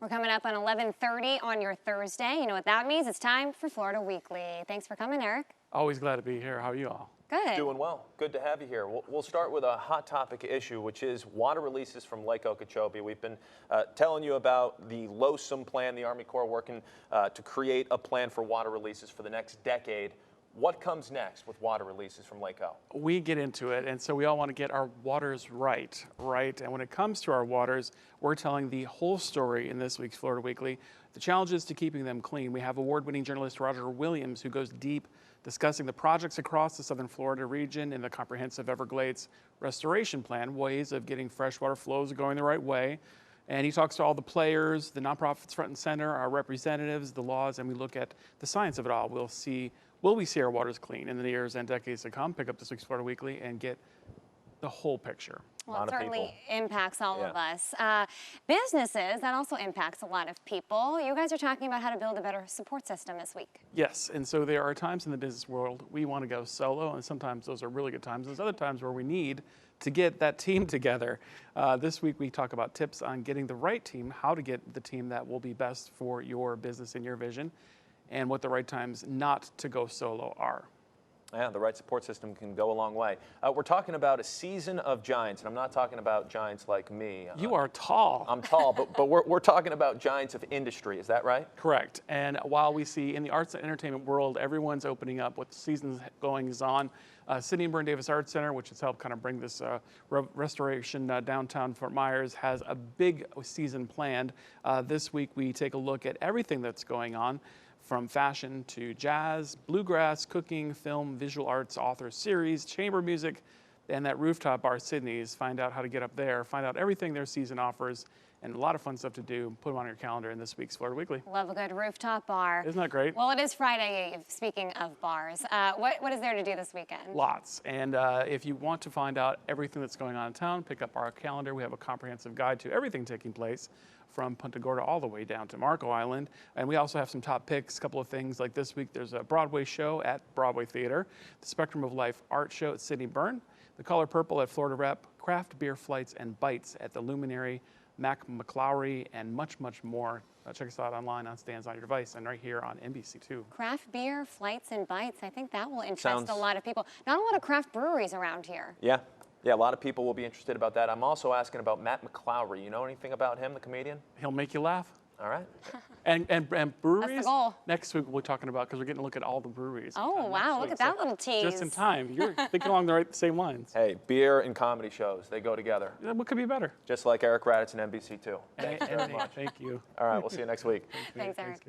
We're coming up on 11:30 on your Thursday. You know what that means? It's time for Florida Weekly. Thanks for coming, Eric. Always glad to be here. How are you all? Good. Doing well. Good to have you here. We'll start with a hot topic issue, which is water releases from Lake Okeechobee. We've been telling you about the LOSUM plan, the Army Corps working to create a plan for water releases for the next decade. What comes next with water releases from Lake O? We get into it, and so we all want to get our waters right? And when it comes to our waters, we're telling the whole story in this week's Florida Weekly. The challenges to keeping them clean. We have award-winning journalist Roger Williams, who goes deep discussing the projects across the southern Florida region in the comprehensive Everglades restoration plan, ways of getting freshwater flows going the right way. And he talks to all the players, the nonprofits front and center, our representatives, the laws, and we look at the science of it all. Will we see our waters clean in the years and decades to come? Pick up this week's Florida Weekly and get the whole picture. Well, it certainly impacts all of us. Businesses, that also impacts a lot of people. You guys are talking about how to build a better support system this week. Yes, and so there are times in the business world we want to go solo, and sometimes those are really good times. There's other times where we need to get that team together. This week we talk about tips on getting the right team, how to get the team that will be best for your business and your vision, and what the right times not to go solo are. Yeah, the right support system can go a long way. We're talking about a season of giants, and I'm not talking about giants like me. You are tall. I'm tall, but we're talking about giants of industry. Is that right? Correct. And while we see in the arts and entertainment world, everyone's opening up with seasons going on. Sidney and Byrne Davis Arts Center, which has helped kind of bring this restoration downtown Fort Myers, has a big season planned. This week we take a look at everything that's going on, from fashion to jazz, bluegrass, cooking, film, visual arts, author series, chamber music, and that rooftop bar, Sidney's. Find out how to get up there, find out everything their season offers, and a lot of fun stuff to do. Put them on your calendar in this week's Florida Weekly. Love a good rooftop bar. Isn't that great? Well, it is Friday Eve, speaking of bars. What is there to do this weekend? Lots. And if you want to find out everything that's going on in town, pick up our calendar. We have a comprehensive guide to everything taking place from Punta Gorda all the way down to Marco Island. And we also have some top picks, a couple of things like this week. There's a Broadway show at Broadway Theater, the Spectrum of Life art show at Sidney Byrne, the Color Purple at Florida Rep, craft beer flights and bites at the Luminary, Mac McLowry, and much, much more. Check us out online on stands on your device and right here on NBC2. Craft beer, flights, and bites. I think that will interest a lot of people. Not a lot of craft breweries around here. Yeah, a lot of people will be interested about that. I'm also asking about Matt McLowry. You know anything about him, the comedian? He'll make you laugh. All right. And breweries, that's the goal. Next week we're talking about, because we're getting to look at all the breweries. Oh, wow, look at that little tease. Just in time. You're thinking along the same lines. Hey, beer and comedy shows, they go together. What could be better? Just like Eric Raditz and NBC2. Thanks very much. Thank you. All right, we'll see you next week. Thanks, Eric.